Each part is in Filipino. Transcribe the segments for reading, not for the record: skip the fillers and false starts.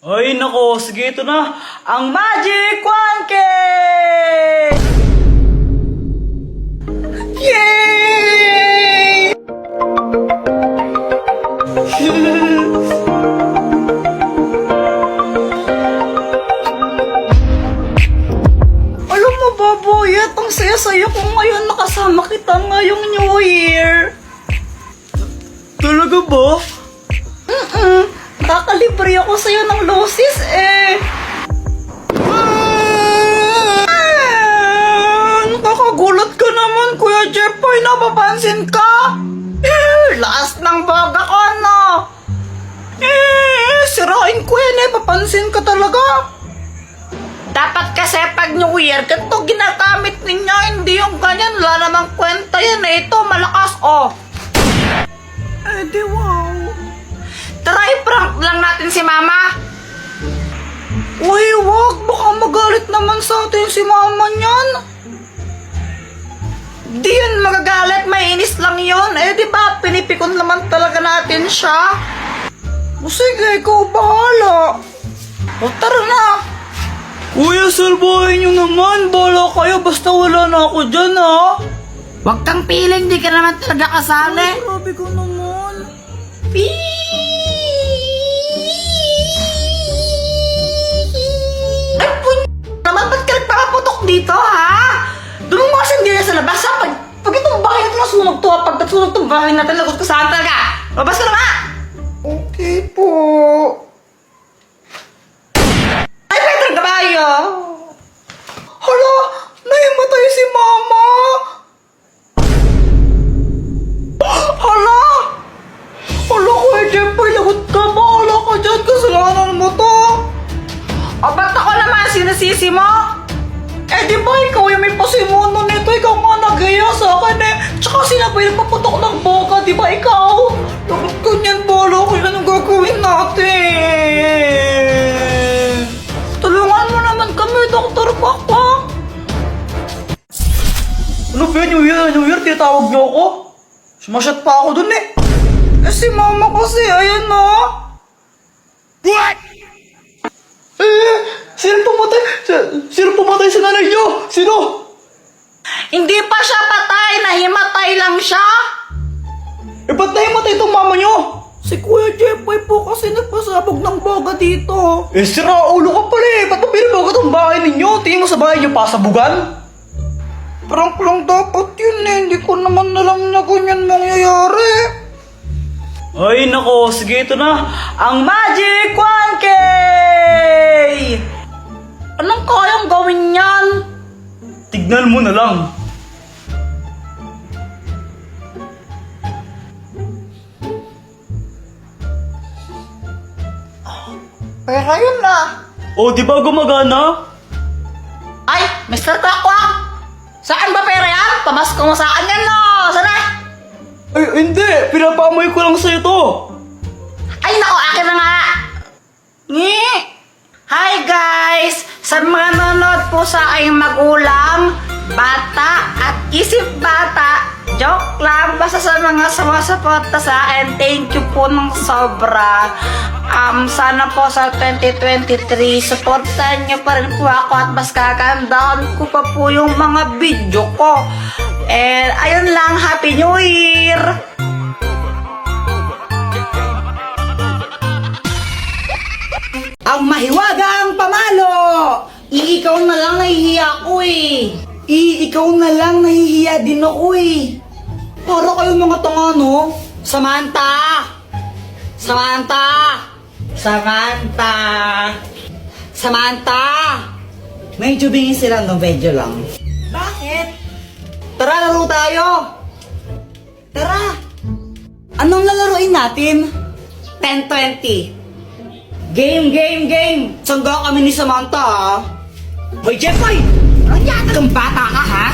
Ay nako, sige ito na, ang Magic 1K! Yay! Alam mo ba, Boyet, ang saya-saya ko ngayon nakasama kita ngayong New Year. Talaga ba? Kakalibre ako sa'yo ng losses eh. Nakakagulat ka naman, Kuya Jeffoy, napapansin ka? Lakas ng baga ko, no? Sirain ko yan eh, papansin ka talaga. Dapat kasi pag New Year, ganito ginagamit ninyo, hindi yung ganyan, wala namang kwenta yan eh. Ito, malakas, oh. Eh, di wow. Try prank lang natin si Mama. Uy, wag. Baka magalit naman sa atin si Mama niyan. Di yun magagalit. Mainis lang yun. Eh, di ba? Pinipikon naman talaga natin siya. O sige, ikaw bahala. O, tara na. Kuya, salbahin nyo naman. Bahala kayo. Basta wala na ako dyan, ha? Huwag kang piling, di ka naman talaga kasali. Ay, grabe ko naman. Naman, ba't ka nagpapaputok dito, ha? Doon mo kasi hindi na sa labas, ha? Pag itong bahay natin nasunog to, ha? Pag nasunog itong bahay natin, lagot ka saan talaga? Labas ka naman! Okay po. Ay, Pedro Caballo! Hala, nahimatay si Mama. Hala! Hala, Kuya Jeffoy, lagot ka. Bahala ka dyan. Kasalanan mo to. O, ba't ako naman sinasisi mo? Eh, di ba ikaw yung may pasimuno nito? Ikaw nga nagaya sa akin eh. Tsaka sinabay nagpaputok ng boka, di ba ikaw? Lagot ka niyan, bahala ko. Anong gagawin natin? Tulungan mo naman kami, Dr. Kwak-Kwak. Ano ba yun? New Year, tinatawag niyo ako? Sumasyat pa ako dun eh. Eh, si Mama kasi, ayan na. What? Eh, sino pumatay sa nanay niyo? Sino? Hindi pa siya patay, nahimatay lang siya. Eh, ba't nahimatay itong mama niyo? Si Kuya Jeffoy po kasi nagpasabog ng boga dito. Eh, sira ulo ka pala eh. Ba't mo pinaboga itong bahay ninyo? Tingin mo sa bahay niyo pasabugan? Prank lang dapat yun eh. Hindi ko naman alam na ganyan mangyayari. Ay nako, sige ito na, ang Magic 1K! Anong kayang gawin yan? Tignan mo na lang. Pero yun na. Oh, di ba gumagana? Ay, Mr. Kwak-Kwak! Saan ba pera yan? Pamasko mo sa akin yan, no? Sana? Ay, hindi. Pinapamoy ko lang sa'yo to. Ay, nako, akin na nga! Ngi! Hi, guys! Sa mga nanonood po sa aking magulang, bata at isip bata, joke lang, basta sa mga sumasuporta sa akin, thank you po ng sobra. Sana po sa 2023, supportan niyo pa rin po ako at mas kagandahan ko pa po yung mga video ko. And ayun lang, Happy New Year! Ang mahiwagang pamalo! Ikaw na lang nahihiya ko eh. Ikaw na lang, nahihiya din ako eh. Para kayong mga tanga, no? Samantha! Samantha! Samantha! Samantha! Medyo bingin sila, no? Medyo lang. Bakit? Tara, laro tayo! Tara! Anong lalaroin natin? 10-20. Game! Sangga kami ni Samantha, ha? Hoy, Jeffoy! Anong yata kang bata ka, ha?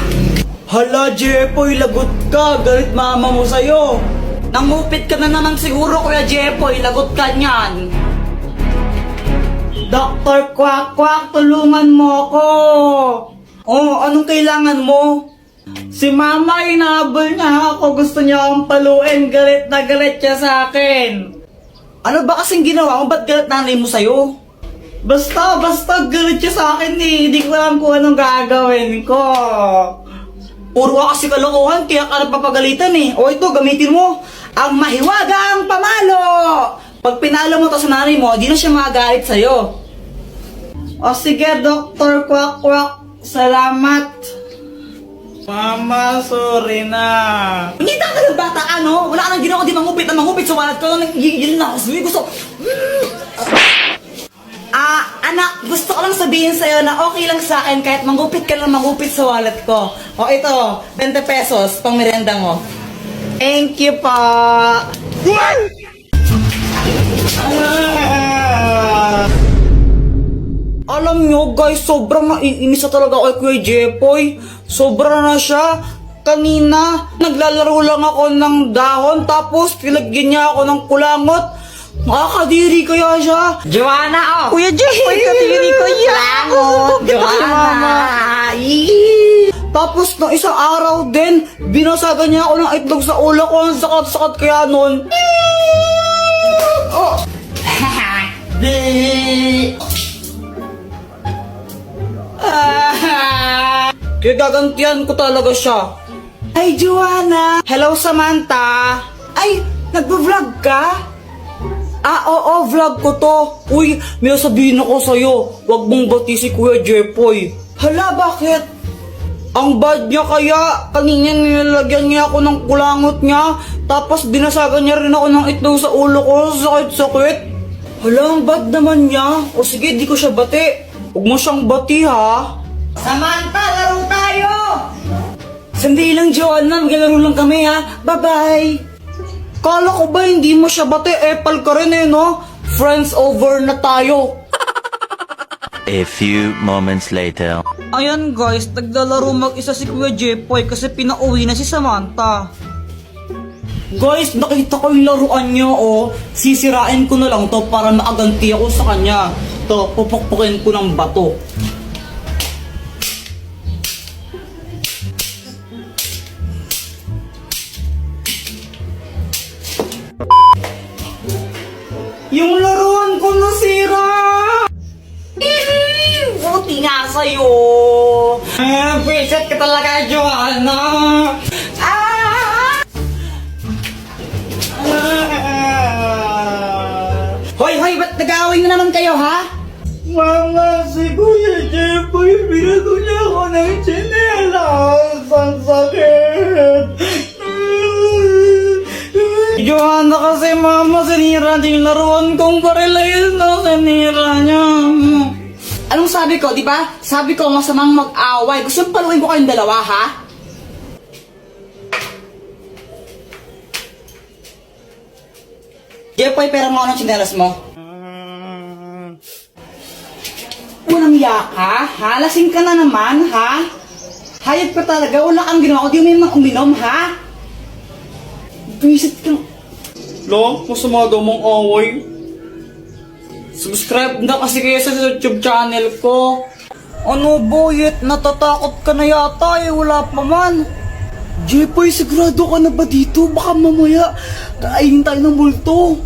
Hala, Jeffoy, lagot ka. Galit mama mo sa'yo. Nangupit ka na naman siguro, Kuya Jeffoy. Lagot ka niyan. Dr. Kwak-Kwak, tulungan mo ako. Oh, anong kailangan mo? Si mama, inahabol niya ako. Gusto niya akong paluin. Galit na galit siya sa akin. Ano ba kasing ginawa mo? Ba't galit nanay mo sa'yo? Basta, galit siya sa akin eh. Hindi ko alam kung anong gagawin ko. Puro ka kasi kalokohan, kaya ka napapagalitan eh. O ito, gamitin mo ang mahiwagang pamalo. Pag pinalo mo to sa nanay mo, di na siya magagalit sa'yo. O sige, Dr. Quack Quack. Salamat. Mama, sorry na. Hindi ka ng bata ka, no? Wala ka nang ginawa, di mangupit sa wallet ko. Nagigil na ako. Gusto. Anak, gusto ko lang sabihin sa'yo na okay lang sa akin kahit mangupit ka lang mangupit sa wallet ko. O ito, 20 pesos, pang merenda mo. Thank you po. Alam nyo guys, sobrang naiinis na talaga ako kay Kuya Jepoy. Sobra na siya. Kanina, naglalaro lang ako ng dahon tapos nilagyan niya ako ng kulangot. Nakakadiri kaya siya. Joanna, oh! Kuya Jepoy, kadiri ko yan. Joanna! Tapos nung isang araw din, binasagan niya ako ng itlog sa ulo ko. Ang sakat-sakat kaya nun. Oh. Kaya gagantihan ko talaga siya. Ay, Joanna! Hello, Samantha! Ay, nagbo-vlog ka? Oo, vlog ko to. Uy, may sabihin ako sa'yo. Huwag mong bati si Kuya Jepoy. Hala, bakit? Ang bad niya kaya. Kanina nilalagyan niya ako ng kulangot niya. Tapos binasagan niya rin ako ng itlog sa ulo ko. Sakit-sakit. Hala, ang bad naman niya. O sige, di ko siya bati. Huwag mo siyang bati, ha? Samantha, laro tayo! Sandali lang, Joanna. Maglalaro lang kami, ha? Bye-bye! Kala ko ba hindi mo siya bati? Epal ka rin eh, no? Friends over na tayo. A few moments later. Ayan guys, naglalaro mag-isa si Kuya Jepoy kasi pinauwi na si Samantha. Guys, nakita ko yung laruan niyo, oh. Sisirain ko na lang to para makaganti ako sa kanya. To, pupukpukin ko ng bato. Yung laruan ko nasira! Buti nga sa'yo! Visit ka talaga, Joanna! Hoy, ba't nag-aaway na naman kayo, ha? Mama, si Kuya Jepoy, binago niya ako ng tsinelas. Ang sakit! Joanna kasi mama, sinira niya yung laruan kong baril na sinira niya. Anong sabi ko, di ba? Sabi ko masamang mag-away. Gusto mong paluin ko kayong dalawa, ha? Jepoy, pera mo ako ng tsinelas mo. Unang yaka, ha? Lasing ka na naman, ha? Hayag ka talaga, wala kang ginawa. Di mo yung uminom, ha? Visit ka. Lo, masama daw mong away. Subscribe na kasi kayo sa YouTube channel ko. Ano boyet, natatakot ka na yata eh, wala pa man. Jepoy, sigurado ka na ba dito? Baka mamaya, kainin tayo ng multo.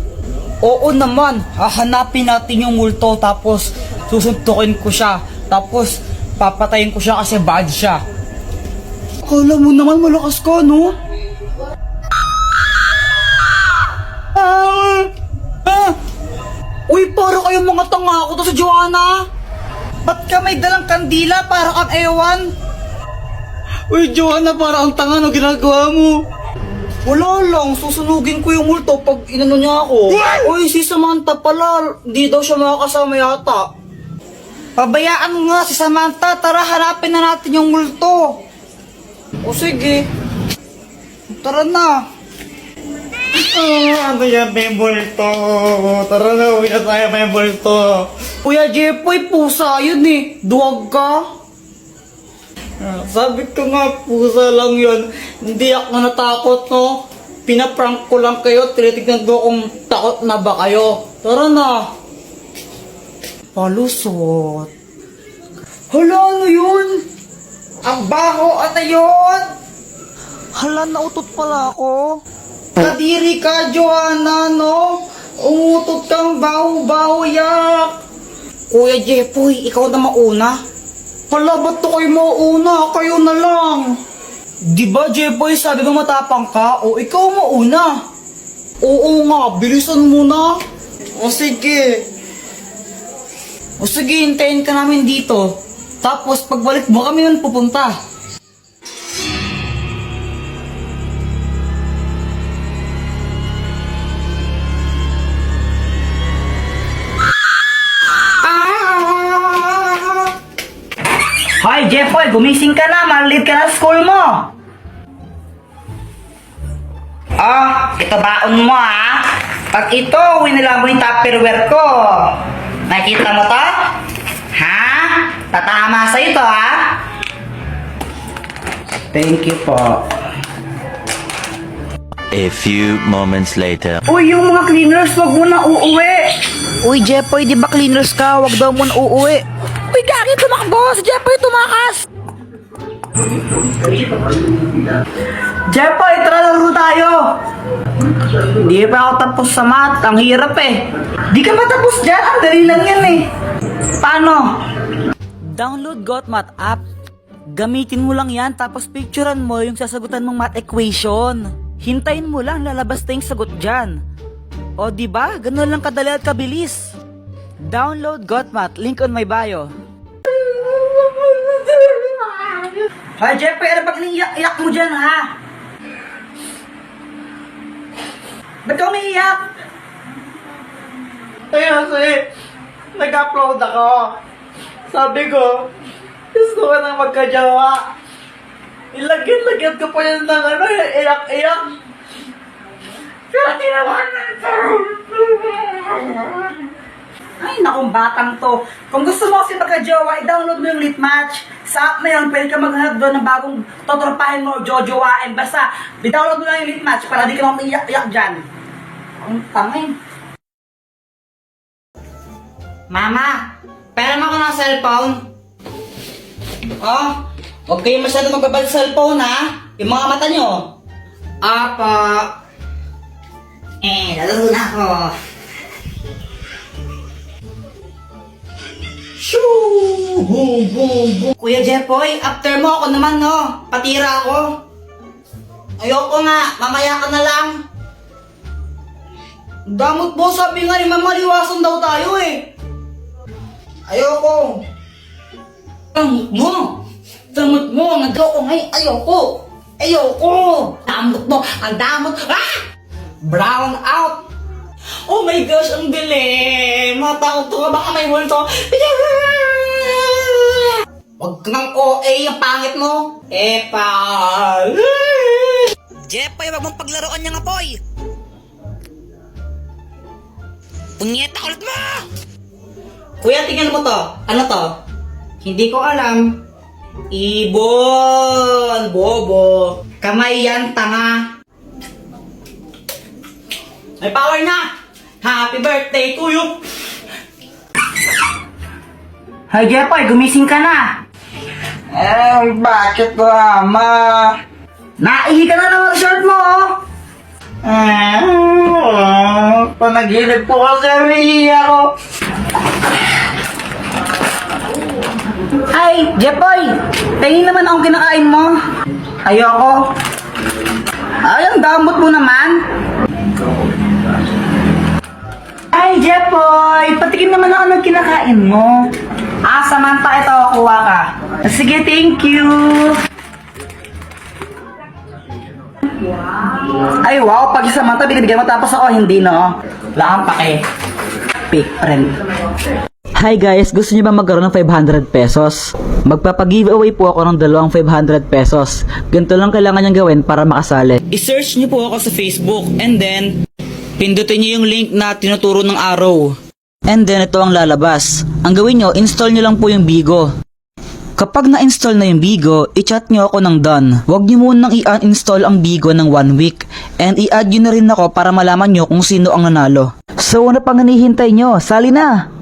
Oo naman, hahanapin natin yung multo tapos susuntukin ko siya. Tapos papatayin ko siya kasi bad siya. Akala mo naman malakas ka, no? Uy, para kayong mga tanga ko to sa Joanna. Ba't ka may dalang kandila para kang ewan? Uy, Joanna, para ang tanga, no ginagawa mo? Wala lang, susunugin ko yung multo pag inano niya ako. Uy, si Samantha pala, di daw siya makakasama yata. Pabayaan mo nga si Samantha, tara hanapin na natin yung multo. O sige, tara na. Ano yan, may multo? Tara na, uwi na tayo, may multo. Kuya Jepoy, pusa yun eh. Duwag ka. Sabi ko nga, pusa lang yun. Hindi ako natakot, no? Pinaprank ko lang kayo. Tinitignan ko kung takot na ba kayo. Tara na. Palusot. Hala, ano yun? Ang baho, ano yun? Hala, nautot pala ako. Kadiri ka, Joanna, no? Umutot kang baho-baho, yak. Kuya Jepoy, ikaw na mauna. Hala, ba't to kayo mauna? Kayo na lang. Di ba, Jepoy, sabi mo matapang ka? O ikaw mauna. Oo nga, bilisan mo na. O sige. O sige, hintayin ka namin dito. Tapos pagbalik mo kami nun pupunta. Hoy, Jepoy, gumising ka na. Malit ka na sa school mo. Ito baon mo Pag ito, winila mo yung Tupperware ko. Nakikita mo to? Ha? Tatama sa ito Thank you po. A few moments later. Uy, yung mga cleaners, wag mo na uuwi. Uy, Jepoy, di ba cleaners ka? Wag daw mo na uuwi. Uy, gagi, tumakbo! Si Jepoy tumakas! Jepoy, tara laro tayo! Di pa ako tapos sa math. Ang hirap Di ka matapos dyan. Ang dali lang yan Paano? Download GotMath app. Gamitin mo lang yan tapos picturean mo yung sasagutan mong math equation. Hintayin mo lang lalabas na yung sagot dyan. O diba? Ganun lang kadali at kabilis. Download GotMath. Link on my bio. Hoy, Jepoy, ano pag iyak mo dyan, Ba't ka umiiyak? Kasi, nag-upload ako. Sabi ko, gusto ko nang magkajawa. Ilagyan ko pa yan ng iyak-iyak. Pero di naman Ay, nakong batang to. Kung gusto mo kasi magka-jowa, i-download mo yung Litmatch. Sa app na yun, pwede ka maghanap doon ng bagong totropahin mo o jojowain. Basta, i-download mo lang yung Litmatch para di ka maiyak-iyak dyan. Ang tangin. Mama, pera mo ako ng cellphone. Huwag kayo masyado magbabal sa cellphone, Yung mga mata nyo. Apa. Lalaro na ako. Shoo! Boom, boom, boom. Kuya Jepoy, after mo ako naman, Patira ako. Ayoko nga, mamaya ka na lang. Damot po, sabi nga ni Mama, liwasan daw tayo Ayoko. Damot mo, nag-ayoko ngayon, ayoko. Damot mo, ang damot. Brown out. Oh my gosh, ang galing! Matakot ka, baka may multo. Huwag kang OA, ang pangit mo. Jepoy, wag mong paglaruan niyang apoy. Punyeta ulit mo! Kuya, tingnan mo to. Ano to? Hindi ko alam. Ibon! Bobo! Kamay yan, tanga! May power na! Happy birthday to you! Hi, Jepoy, gumising ka na! bakit Mama? Naihi ka na ng shirt mo, Panaginip po kasi ako. Ay, Jepoy! Tingin naman akong kinakain mo. Ayoko. Ay, ang damot mo naman. Ay, Jepoy! Patikim naman ako ng kinakain mo. Samantha, ito, kuha ka. Sige, thank you. Ay, wow, pag Samantha, bigyan mo tapos ako, hindi, no? Wala kang pake. Fake friend. Hi guys, gusto niyo ba magkaroon ng 500 pesos? Magpapag-giveaway po ako ng dalawang 500 pesos. Ganito lang kailangan niyang gawin para makasali. I-search niyo po ako sa Facebook and then pindutin niyo yung link na tinuturo ng arrow. And then ito ang lalabas. Ang gawin niyo, install niyo lang po yung Bigo. Kapag na-install na yung Bigo, i-chat niyo ako ng done. Huwag niyo munang i-uninstall ang Bigo ng 1 week. And i-add niyo na rin ako para malaman niyo kung sino ang nanalo. So ano pang hinihintay niyo? Sali na!